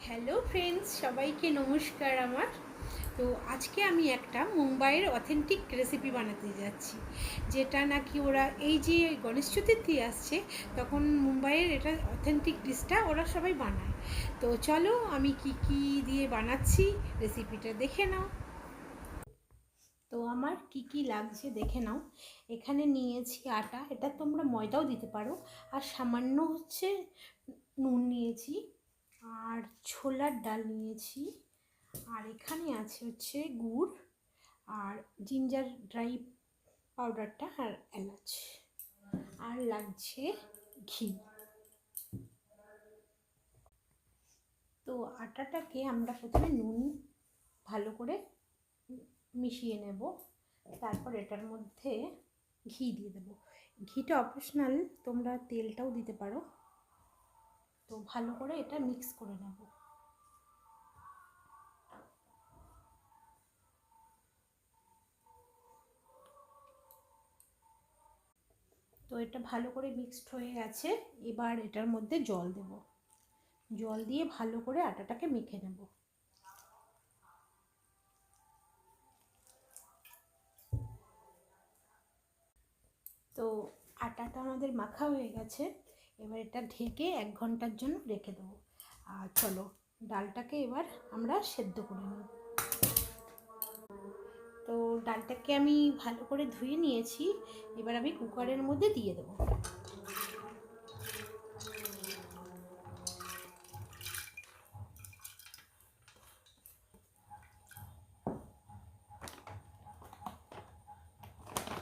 Hello friends, সবাইকে নমস্কার আমার। তো আজকে আমি একটা মুম্বাইয়ের অথেন্টিক রেসিপি বানাতে যাচ্ছি, যেটা নাকি ওরা এই যে গণেশ চতুর্থী আসছে তখন মুম্বাইয়ের এটা অথেন্টিক ডিশটা ওরা সবাই বানায়। তো চলো আমি কি কি দিয়ে বানাচ্ছি রেসিপিটা দেখে নাও। তো আমার কি কি লাগছে দেখে নাও। এখানে নিয়েছি আটা, এটা তোমরা ময়দাও দিতে পারো, আর সামান্য হচ্ছে নুন নিয়েছি, আর ছোলার ডাল নিয়েছি, আর এখানে আছে হচ্ছে গুড়, আর জিঞ্জার ড্রাই পাউডারটা, আর এলাচ, আর লাগছে ঘি। তো আটাটাকে আমরা প্রথমে নুন ভালো করে মিশিয়ে নেব, তারপর এটার মধ্যে ঘি দিয়ে দেবো। ঘিটা অপশনাল, তোমরা তেলটাও দিতে পারো। তো ভালো করে এটা মিক্স করে নেব। তো এটা ভালো করে মিক্সড হয়ে গেছে। এবার এটার মধ্যে জল দেব, জল দিয়ে ভালো করে আটাটাকে মেখে নেব। তো আটাটা আমাদের মাখা হয়ে গেছে। এবার এটা ঢেকে 1 ঘন্টার জন্য রেখে দেবো। আর চলো ডালটাকে এবার আমরা সেদ্ধ করে নেব। তো ডালটাকে আমি ভালো করে ধুয়ে নিয়েছি, এবার আমি কুকারের মধ্যে দিয়ে দেবো।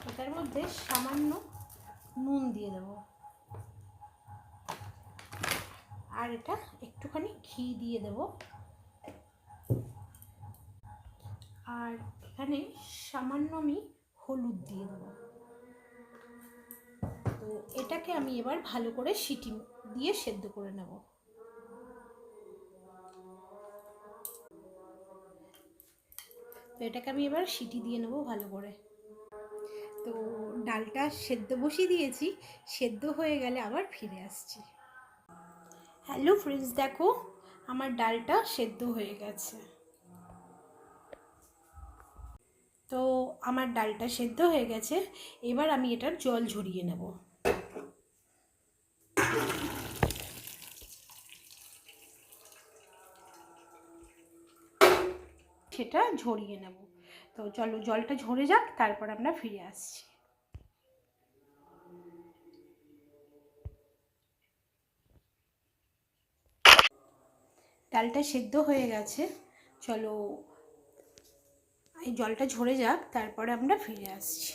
এটার মধ্যে সামান্য নুন দিয়ে দেবো, আর এটা একটুখানি ঘি দিয়ে দেবো, আর এখানে সামান্য আমি হলুদ দিয়ে দেবো। তো এটাকে আমি এবার ভালো করে সিটি দিয়ে সেদ্ধ করে নেব। তো এটাকে আমি এবার সিটি দিয়ে নেব ভালো করে। তো ডালটা সেদ্ধ বসিয়ে দিয়েছি, সেদ্ধ হয়ে গেলে আবার ফিরে আসছি। হ্যালো ফ্রেন্ডস, দেখো আমার ডালটা সেদ্ধ হয়ে গেছে। তো আমার ডালটা সেদ্ধ হয়ে গেছে, এবার আমি এটার জল ঝরিয়ে নেব। সেটা ঝরিয়ে নেব। তো চলো জলটা ঝরে যাক, তারপর আমরা ফিরে আসছি। ডালটা সেদ্ধ হয়ে গেছে, চলো এই জলটা ঝরে যাক, তারপরে আমরা ফিরে আসছি।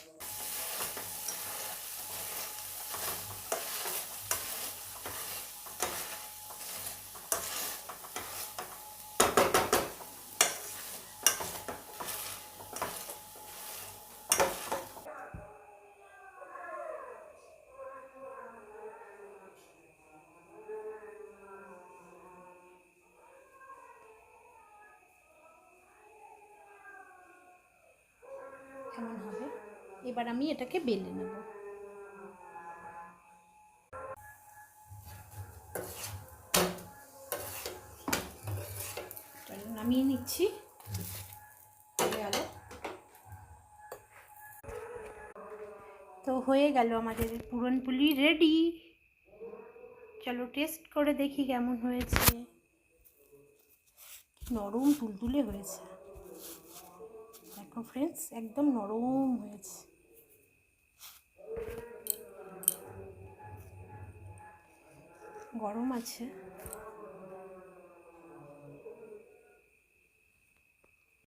এমন হবে। এবার আমি এটাকে বেলে নেব। চলো নামিয়ে নিচ্ছি। হয়ে গেল। তো হয়ে গেল আমাদের পুরনপুলি রেডি। চলো টেস্ট করে দেখি কেমন হয়েছে। নরম তুলতুলে হয়েছে, দেখো ফ্রেন্ডস, একদম নরম হয়েছে। গরম আছে।